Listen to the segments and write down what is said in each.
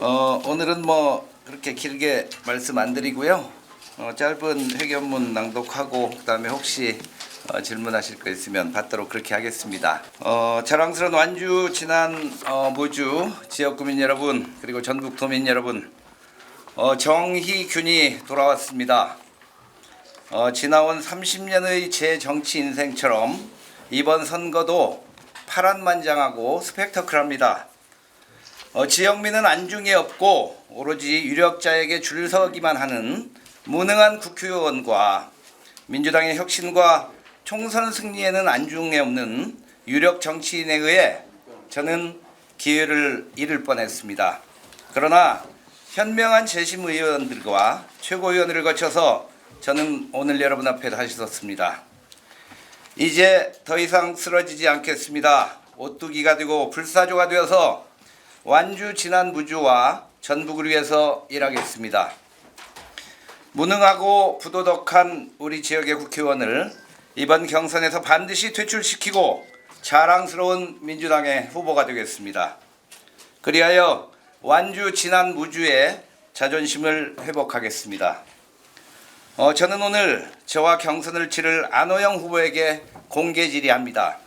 오늘은 뭐 그렇게 길게 말씀 안 드리고요. 짧은 회견문 낭독하고 그다음에 혹시 질문하실 거 있으면 받도록 그렇게 하겠습니다. 자랑스러운 완주 지난 모주 지역구민 여러분 그리고 전북도민 여러분, 정희균이 돌아왔습니다. 지나온 30년의 제 정치 인생처럼 이번 선거도 파란만장하고 스펙터클합니다. 지역민은 안중에 없고 오로지 유력자에게 줄 서기만 하는 무능한 국회의원과 민주당의 혁신과 총선 승리에는 안중에 없는 유력 정치인에 의해 저는 기회를 잃을 뻔했습니다. 그러나 현명한 재심 의원들과 최고위원회를 거쳐서 저는 오늘 여러분 앞에 다시 섰습니다. 이제 더 이상 쓰러지지 않겠습니다. 오뚜기가 되고 불사조가 되어서 완주 지난 무주와 전북을 위해서 일하겠습니다. 무능하고 부도덕한 우리 지역의 국회의원을 이번 경선에서 반드시 퇴출시키고 자랑스러운 민주당의 후보가 되겠습니다. 그리하여 완주 지난 무주의 자존심을 회복하겠습니다. 저는 오늘 저와 경선을 치를 안호영 후보에게 공개 질의합니다.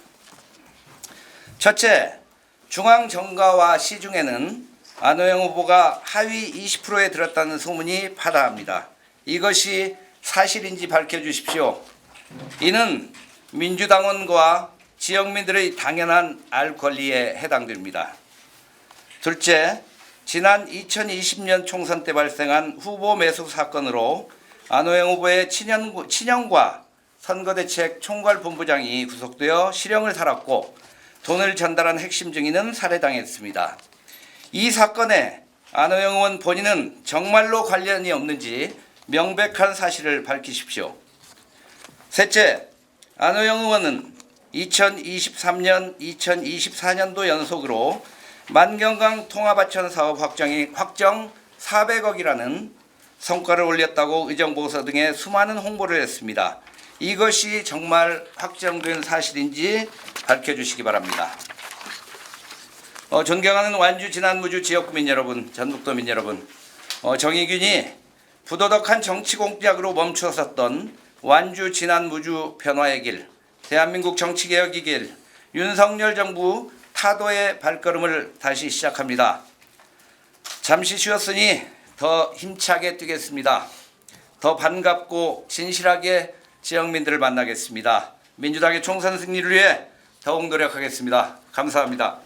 첫째, 중앙정가와 시중에는 안호영 후보가 하위 20%에 들었다는 소문이 파다합니다. 이것이 사실인지 밝혀주십시오. 이는 민주당원과 지역민들의 당연한 알 권리에 해당됩니다. 둘째, 지난 2020년 총선 때 발생한 후보 매수 사건으로 안호영 후보의 친형과 선거대책 총괄본부장이 구속되어 실형을 살았고 돈을 전달한 핵심 증인은 살해당했습니다. 이 사건에 안호영 의원 본인은 정말로 관련이 없는지 명백한 사실을 밝히십시오. 셋째, 안호영 의원은 2023년, 2024년도 연속으로 만경강 통합하천 사업 확정 400억이라는 성과를 올렸다고 의정보고서 등의 수많은 홍보를 했습니다. 이것이 정말 확정된 사실인지 밝혀주시기 바랍니다. 존경하는 완주 지난 무주 지역구민 여러분, 전북도민 여러분, 정희균이 부도덕한 정치 공작으로 멈춰섰던 완주 지난 무주 변화의 길, 대한민국 정치개혁의 길, 윤석열 정부 타도의 발걸음을 다시 시작합니다. 잠시 쉬었으니 더 힘차게 뛰겠습니다. 더 반갑고 진실하게 지역민들을 만나겠습니다. 민주당의 총선 승리를 위해 더욱 노력하겠습니다. 감사합니다.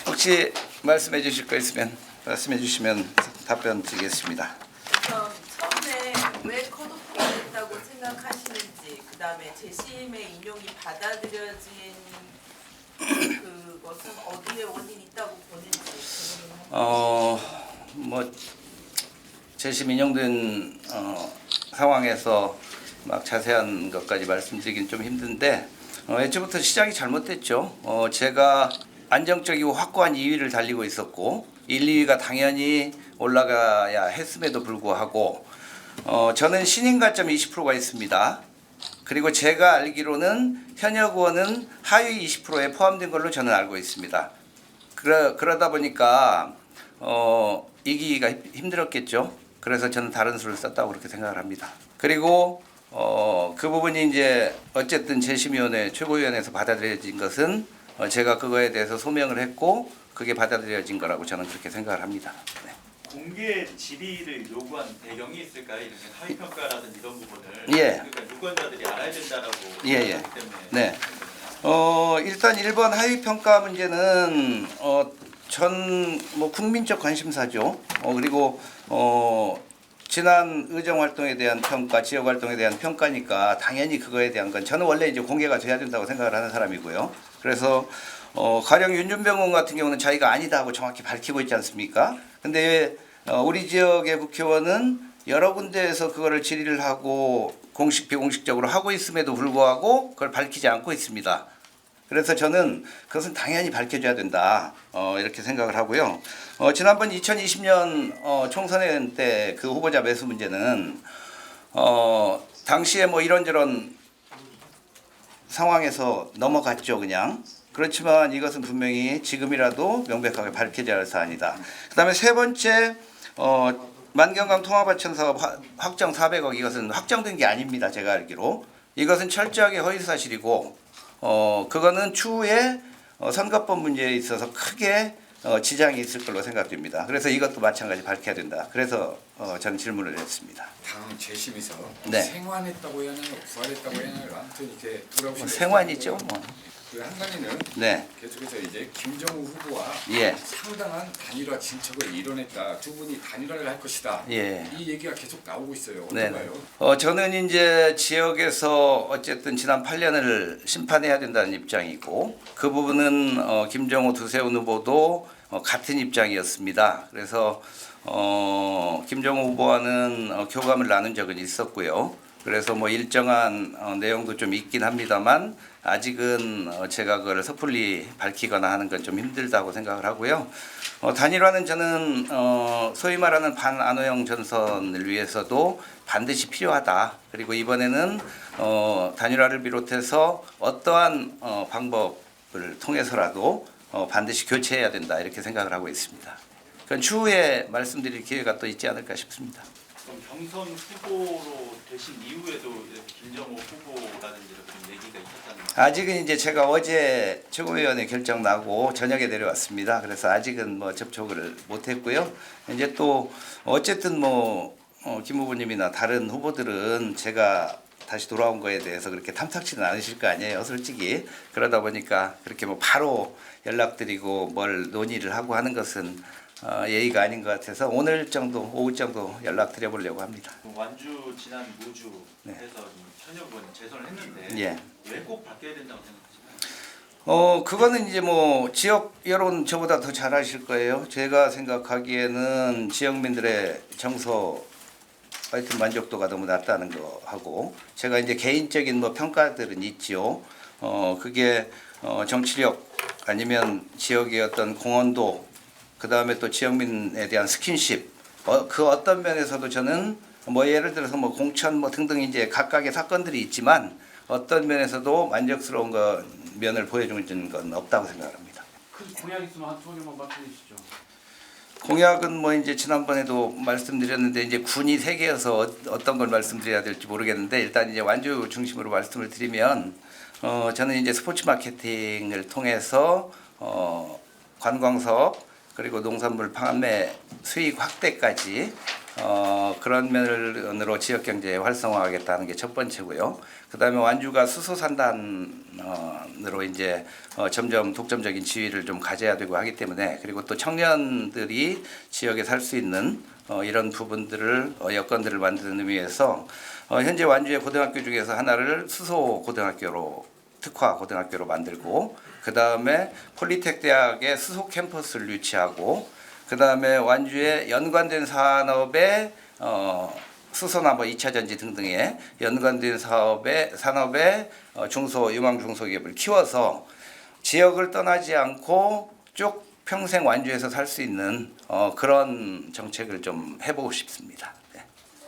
혹시 말씀해 주실 거 있으면 말씀해 주시면 답변 드리겠습니다. 처음에 왜 컷오프가 됐다고 생각하시는지, 그 다음에 재심의 인용이 받아들여진 그것은 어디에 원인이 있다고 보는지. 뭐 재심 인용된 상황에서 막 자세한 것까지 말씀드리긴 좀 힘든데, 애초부터 시작이 잘못됐죠. 제가 안정적이고 확고한 2위를 달리고 있었고 1, 2위가 당연히 올라가야 했음에도 불구하고 저는 신인 가점 20%가 있습니다. 그리고 제가 알기로는 현역 의원은 하위 20%에 포함된 걸로 저는 알고 있습니다. 그러다 보니까 이기기가 힘들었겠죠. 그래서 저는 다른 수를 썼다고 그렇게 생각을 합니다. 그리고 그 부분이 이제 어쨌든 재심위원회 최고위원회에서 받아들여진 것은 제가 그거에 대해서 소명을 했고 그게 받아들여진 거라고 저는 그렇게 생각을 합니다. 네. 공개 질의를 요구한 배경이 있을까요? 이렇게 하위 평가라든지 이런 부분을 예. 그러니까 유권자들이 알아야 된다라고 예. 하기 때문에. 네. 일단 1번 하위 평가 문제는 전 뭐 국민적 관심사죠. 그리고 지난 의정 활동에 대한 평가, 지역 활동에 대한 평가니까 당연히 그거에 대한 건 저는 원래 이제 공개가 돼야 된다고 생각을 하는 사람이고요. 그래서 가령 윤준병 의원 같은 경우는 자기가 아니다 하고 정확히 밝히고 있지 않습니까? 근데 우리 지역의 국회의원은 여러 군데에서 그거를 질의를 하고 공식 비공식적으로 하고 있음에도 불구하고 그걸 밝히지 않고 있습니다. 그래서 저는 그것은 당연히 밝혀줘야 된다 이렇게 생각을 하고요. 지난번 2020년 총선 때 그 후보자 매수 문제는 당시에 뭐 이런저런 상황에서 넘어갔죠. 그냥 그렇지만 이것은 분명히 지금이라도 명백하게 밝혀져야 할 사안이다. 그다음에 세 번째 만경강 통합하천 사업 확정 400억 이것은 확정된 게 아닙니다. 제가 알기로 이것은 철저하게 허위사실이고 그거는 추후에 선거법 문제에 있어서 크게 지장이 있을 걸로 생각됩니다. 그래서 이것도 마찬가지 밝혀야 된다. 그래서 저는 질문을 했습니다. 당 재심에서 네. 생환했다고 해야 하나요? 부활했다고 해야 하나요? 아무튼 이렇게 돌아오신 생환이죠, 뭐. 그한 가지는 네. 계속해서 이제 김정우 후보와 예. 상당한 단일화 진척을 이뤄냈다. 두 분이 단일화를 할 것이다. 예. 이 얘기가 계속 나오고 있어요. 네. 어떤가요? 저는 이제 지역에서 어쨌든 지난 8년을 심판해야 된다는 입장이고 그 부분은 김정우 두세훈 후보도 같은 입장이었습니다. 그래서 김정우 후보와는 교감을 나눈 적은 있었고요. 그래서 뭐 일정한 내용도 좀 있긴 합니다만 아직은 제가 그걸 섣불리 밝히거나 하는 건 좀 힘들다고 생각을 하고요. 단일화는 저는 소위 말하는 반안호영 전선을 위해서도 반드시 필요하다. 그리고 이번에는 단일화를 비롯해서 어떠한 방법을 통해서라도 반드시 교체해야 된다 이렇게 생각을 하고 있습니다. 그건 추후에 말씀드릴 기회가 또 있지 않을까 싶습니다. 그럼 경선 후보로 되신 이후에도 이렇게 김정호 후보라든지 이렇게 좀 얘기가 있었다는 거예요? 아직은 이제 제가 어제 최고위원회 결정 나고 저녁에 내려왔습니다. 그래서 아직은 뭐 접촉을 못했고요. 이제 또 어쨌든 뭐 김 후보님이나 다른 후보들은 제가 다시 돌아온 거에 대해서 그렇게 탐탁치는 않으실 거 아니에요, 솔직히. 그러다 보니까 그렇게 뭐 바로 연락드리고 뭘 논의를 하고 하는 것은 예의가 아닌 것 같아서 오늘 정도, 오후 정도 연락드려보려고 합니다. 완주 지난 무주 네. 해서 현역 의원 재선을 했는데 예. 왜 꼭 바뀌어야 된다고 생각하시나요? 그거는 이제 뭐 지역 여론 저보다 더 잘 아실 거예요. 제가 생각하기에는 지역민들의 정서 하여튼 만족도가 너무 낮다는 거 하고 제가 이제 개인적인 뭐 평가들은 있지요. 그게 정치력 아니면 지역의 어떤 공헌도 그 다음에 또 지역민에 대한 스킨십 그 어떤 면에서도 저는 뭐 예를 들어서 뭐 공천 뭐 등등 이제 각각의 사건들이 있지만 어떤 면에서도 만족스러운 면을 보여주는 건 없다고 생각합니다. 큰 공약 있으면 한 소개만 말씀해주시죠. 공약은 뭐 이제 지난번에도 말씀드렸는데 이제 군이 세 개여서 어떤 걸 말씀드려야 될지 모르겠는데 일단 이제 완주 중심으로 말씀을 드리면 저는 이제 스포츠 마케팅을 통해서 관광 사업 그리고 농산물 판매 수익 확대까지 그런 면으로 지역 경제 활성화하겠다는 게 첫 번째고요. 그다음에 완주가 수소산단으로 이제 점점 독점적인 지위를 좀 가져야 되고 하기 때문에 그리고 또 청년들이 지역에 살 수 있는 이런 부분들을 여건들을 만드는 의미에서 현재 완주의 고등학교 중에서 하나를 수소 고등학교로 특화 고등학교로 만들고 그 다음에 폴리텍 대학의 수소 캠퍼스를 유치하고 그 다음에 완주에 연관된 산업에 수소나 뭐 2차 전지 등등의 연관된 산업에 유망 중소기업을 키워서 지역을 떠나지 않고 쭉 평생 완주에서 살 수 있는 그런 정책을 좀 해보고 싶습니다. 네.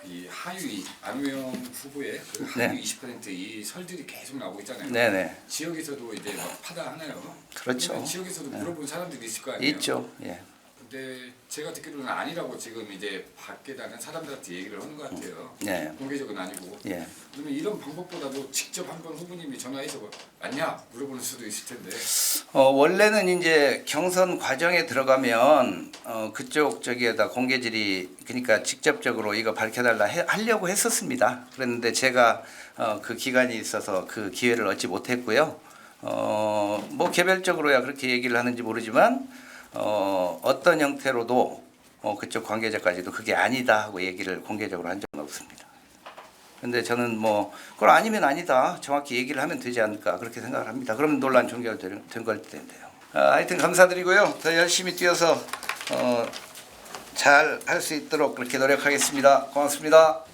이 하위 안우영 후보의 그 하위 20%이 설들이 계속 나오고 있잖아요. 네네. 지역에서도 이제 막 파다하나요? 그렇죠. 그러면 지역에서도 물어본 사람들이 있을 거 아니에요? 있죠. 예. 근데 제가 듣기로는 아니라고 지금 이제 밖에 나는 사람들한테 얘기를 하는 것 같아요. 네. 공개적은 아니고. 예. 그러면 이런 방법보다도 직접 한번 후보님이 전화해서 맞냐 물어보는 수도 있을 텐데. 원래는 이제 경선 과정에 들어가면 그쪽 저기에다 공개질이 그러니까 직접적으로 이거 밝혀달라 하려고 했었습니다. 그랬는데 제가 그 기간이 있어서 그 기회를 얻지 못했고요. 뭐 개별적으로야 그렇게 얘기를 하는지 모르지만 어떤 형태로도 그쪽 관계자까지도 그게 아니다 하고 얘기를 공개적으로 한 적은 없습니다. 근데 저는 뭐 그걸 아니면 아니다 정확히 얘기를 하면 되지 않을까 그렇게 생각을 합니다. 그러면 논란 종결된 걸 텐데요. 하여튼 감사드리고요. 더 열심히 뛰어서 잘 할 수 있도록 그렇게 노력하겠습니다. 고맙습니다.